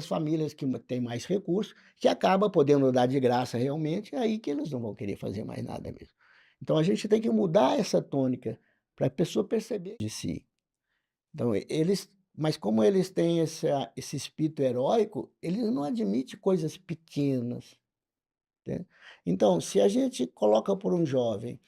as famílias que têm mais recursos, que acaba podendo dar de graça realmente, é aí que eles não vão querer fazer mais nada mesmo. Então a gente tem que mudar essa tônica, para a pessoa perceber de si. Então mas como eles têm esse espírito heróico, eles não admitem coisas pequenas, né. Então, se a gente coloca por um jovem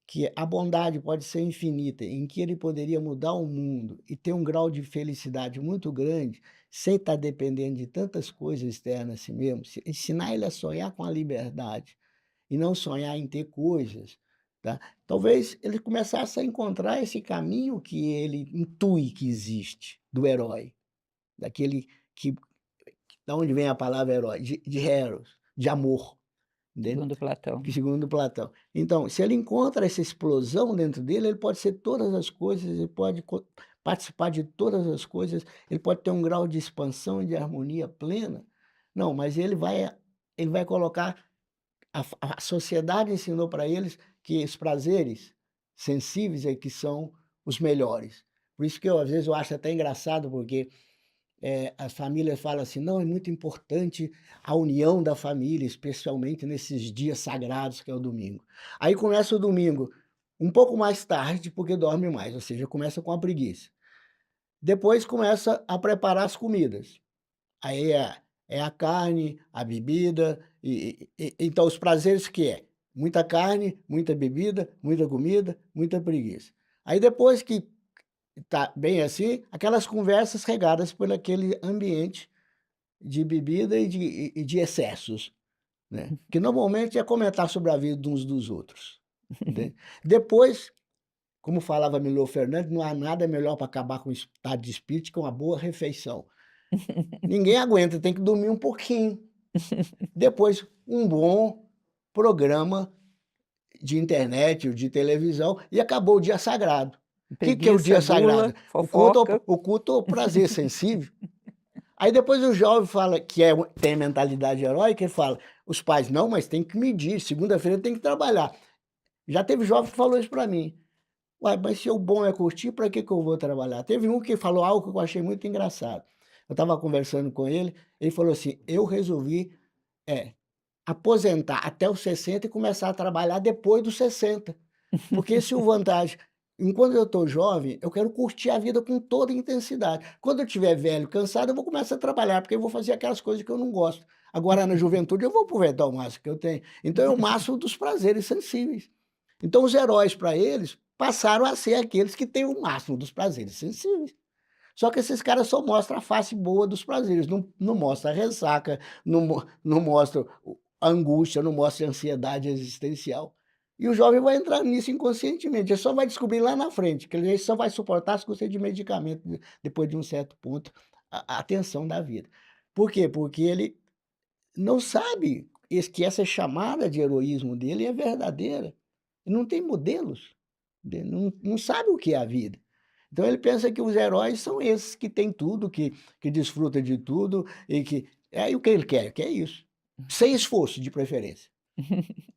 que a bondade pode ser infinita, em que ele poderia mudar o mundo e ter um grau de felicidade muito grande, sem estar dependendo de tantas coisas externas a si mesmo, ensinar ele a sonhar com a liberdade e não sonhar em ter coisas, tá? Talvez ele começasse a encontrar esse caminho que ele intui que existe, do herói, daquele que da onde vem a palavra herói? De Eros, de amor, entende? Segundo Platão. Que segundo Platão. Então, se ele encontra essa explosão dentro dele, ele pode ser todas as coisas, ele pode participar de todas as coisas, ele pode ter um grau de expansão e de harmonia plena. Não, mas ele vai colocar a sociedade ensinou para eles que os prazeres sensíveis é que são os melhores. Por isso que eu, às vezes, eu acho até engraçado, porque as famílias falam assim: "Não, é muito importante a união da família, especialmente nesses dias sagrados que é o domingo". Aí começa o domingo um pouco mais tarde, porque dorme mais, ou seja, começa com a preguiça. Depois começa a preparar as comidas. Aí é a carne, a bebida, então os prazeres que é? Muita carne, muita bebida, muita comida, muita preguiça. Aí depois que tá bem assim, aquelas conversas regadas por aquele ambiente de bebida e de excessos, né, que normalmente é comentar sobre a vida de uns dos outros, entende. Depois, como falava Milor Fernandes, não há nada melhor para acabar com o estado de espírito que uma boa refeição. Ninguém aguenta, tem que dormir um pouquinho. Depois, um bom programa de internet ou de televisão e acabou o dia sagrado. O que que é o Preguiça, dia gula, sagrado? O culto fofoca. ao o culto ao prazer sensível. Aí depois o jovem fala que tem mentalidade heróica, ele fala: "Os pais: 'Não, mas tem que medir, segunda-feira tem que trabalhar'". Já teve jovem que falou isso para mim. "Uai, mas se o bom é curtir, para que que eu vou trabalhar?". Teve um que falou algo que eu achei muito engraçado. Eu estava conversando com ele falou assim: "Eu resolvi, é, aposentar até os 60 e começar a trabalhar depois dos 60, porque se o vantagem enquanto eu estou jovem, eu quero curtir a vida com toda intensidade. Quando eu estiver velho, cansado, eu vou começar a trabalhar, porque eu vou fazer aquelas coisas que eu não gosto. Agora na juventude eu vou aproveitar o máximo que eu tenho". Então é o máximo dos prazeres sensíveis. Então os heróis para eles passaram a ser aqueles que têm o máximo dos prazeres sensíveis. Só que esses caras só mostram a face boa dos prazeres, não mostra a ressaca, não mostra a angústia, não mostra a ansiedade existencial. E o jovem vai entrar nisso inconscientemente, ele só vai descobrir lá na frente, que ele só vai suportar se você de medicamento depois de um certo ponto, a tensão da vida. Por quê? Porque ele não sabe que essa chamada de heroísmo dele é verdadeira, ele não tem modelos, ele não sabe o que é a vida. Então ele pensa que os heróis são esses que têm tudo, que desfrutam de tudo e que aí o que ele quer? Quer isso, sem esforço de preferência.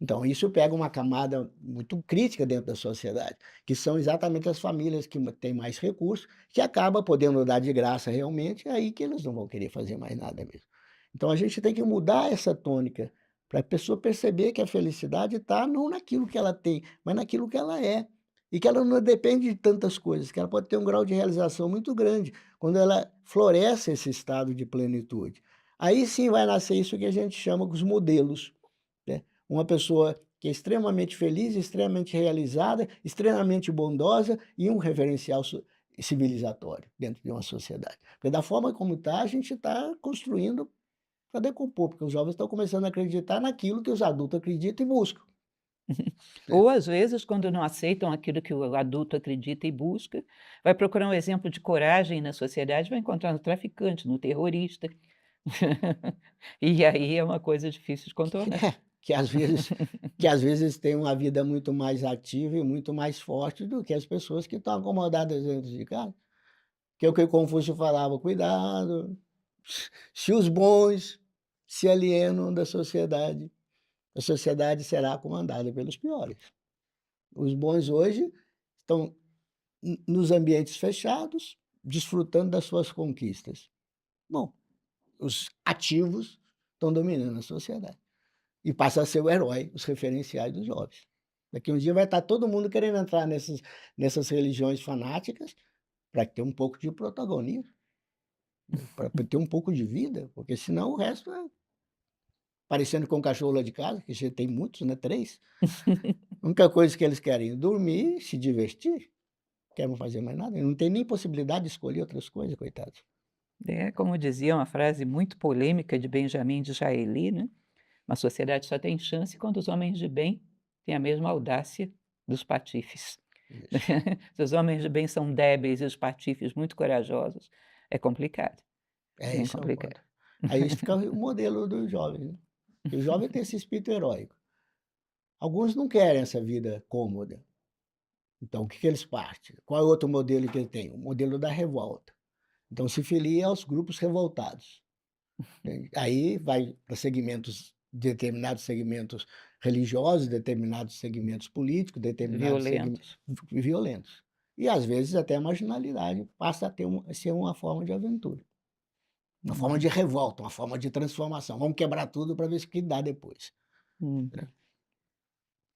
Então isso pega uma camada muito crítica dentro da sociedade, que são exatamente as famílias que têm mais recursos, que acaba podendo dar de graça realmente, é aí que eles não vão querer fazer mais nada mesmo. Então a gente tem que mudar essa tônica, para a pessoa perceber que a felicidade está não naquilo que ela tem, mas naquilo que ela é. E que ela não depende de tantas coisas, que ela pode ter um grau de realização muito grande, quando ela floresce esse estado de plenitude. Aí sim vai nascer isso que a gente chama os modelos, né. Uma pessoa que é extremamente feliz, extremamente realizada, extremamente bondosa e um referencial civilizatório dentro de uma sociedade. Porque da forma como está, a gente está construindo para decompor, porque os jovens estão começando a acreditar naquilo que os adultos acreditam e buscam, né. Ou às vezes, quando não aceitam aquilo que o adulto acredita e busca, vai procurar um exemplo de coragem na sociedade, vai encontrar no traficante, no terrorista. E aí é uma coisa difícil de contornar. É, que às vezes têm uma vida muito mais ativa e muito mais forte do que as pessoas que estão acomodadas dentro de casa. Que é o que Confúcio falava: "Cuidado, se os bons se alienam da sociedade, a sociedade será comandada pelos piores". Os bons hoje estão nos ambientes fechados, desfrutando das suas conquistas. Bom, os ativos estão dominando a sociedade. E passa a ser o herói, os referenciais dos jovens. Daqui um dia vai estar todo mundo querendo entrar nessas religiões fanáticas para ter um pouco de protagonismo, para ter um pouco de vida, porque senão o resto é parecendo com o cachorro lá de casa, que já tem muitos, né, 3. A única coisa que eles querem é dormir, se divertir, querem fazer mais nada, não tem nem possibilidade de escolher outras coisas, coitados. É, como dizia uma frase muito polêmica de Benjamin Disraeli, né? Uma sociedade só tem chance quando os homens de bem têm a mesma audácia dos patifes. Isso. Se os homens de bem são débeis e os patifes muito corajosos, é complicado, É, bem esse é o complicado. ponto. Aí isso fica o modelo dos jovens, né. E o jovem tem esse espírito heróico. Alguns não querem essa vida cômoda, então o que que eles partem? Qual é o outro modelo que ele tem? O modelo da revolta. Então se filia aos grupos revoltados. Aí vai para segmentos determinados segmentos religiosos, determinados segmentos políticos, determinados segmentos Violentos. violentos. E às vezes até a marginalidade passa a ter ser uma forma de aventura, uma forma de Uhum, revolta, uma forma de transformação. Vamos quebrar tudo para ver o que dá depois, né. uhum.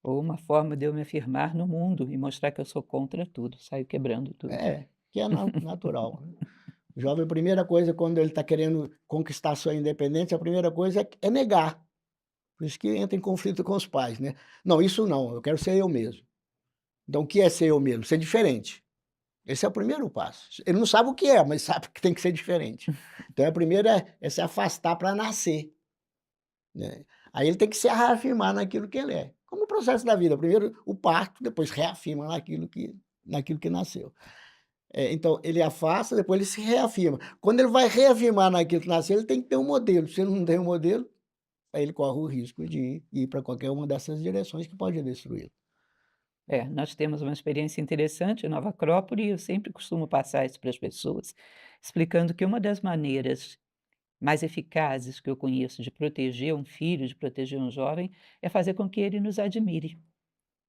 Ou uma forma de eu me afirmar no mundo e mostrar que eu sou contra tudo, saio quebrando tudo. É, que é natural, né. O jovem, a primeira coisa quando ele está querendo conquistar sua independência, a primeira coisa é negar. Por isso que entra em conflito com os pais, né. "Não, isso não, eu quero ser eu mesmo". Então o que é ser eu mesmo? Ser diferente. Esse é o primeiro passo. Ele não sabe o que é, mas sabe que tem que ser diferente. Então a primeira é se afastar para nascer, né. Aí ele tem que se reafirmar naquilo que ele é. Como o processo da vida, primeiro o parto, depois reafirma naquilo que nasceu. Então ele afasta, depois ele se reafirma. Quando ele vai reafirmar naquilo que nasceu, ele tem que ter um modelo. Se ele não tem um modelo, aí ele corre o risco de ir para qualquer uma dessas direções que pode destruí-lo. É, nós temos uma experiência interessante em Nova Acrópole e eu sempre costumo passar isso para as pessoas, explicando que uma das maneiras mais eficazes que eu conheço de proteger um filho, de proteger um jovem, é fazer com que ele nos admire.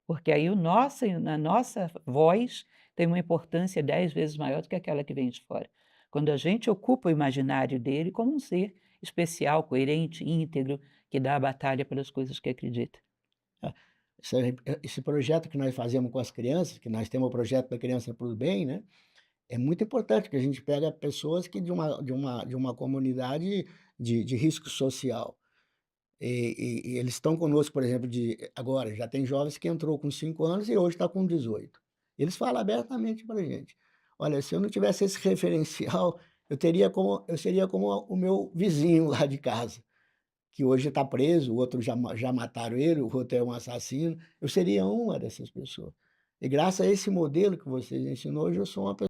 Porque aí a nossa voz tem uma importância 10 vezes maior do que aquela que vem de fora. Quando a gente ocupa o imaginário dele como um ser especial, coerente, íntegro, que dá a batalha pelas coisas que acredita. Ah, esse projeto que nós fazemos com as crianças, que nós temos o projeto da Criança para o Bem, né, é muito importante que a gente pega pessoas que de uma comunidade de risco social. E eles estão conosco, por exemplo, agora já tem jovens que entrou com 5 anos e hoje está com 18. Eles falam abertamente para a gente: "Olha, se eu não tivesse esse referencial, eu seria como o meu vizinho lá de casa, que hoje está preso, o outro já mataram ele, o outro é um assassino, eu seria uma dessas pessoas. E graças a esse modelo que vocês ensinou, hoje eu sou uma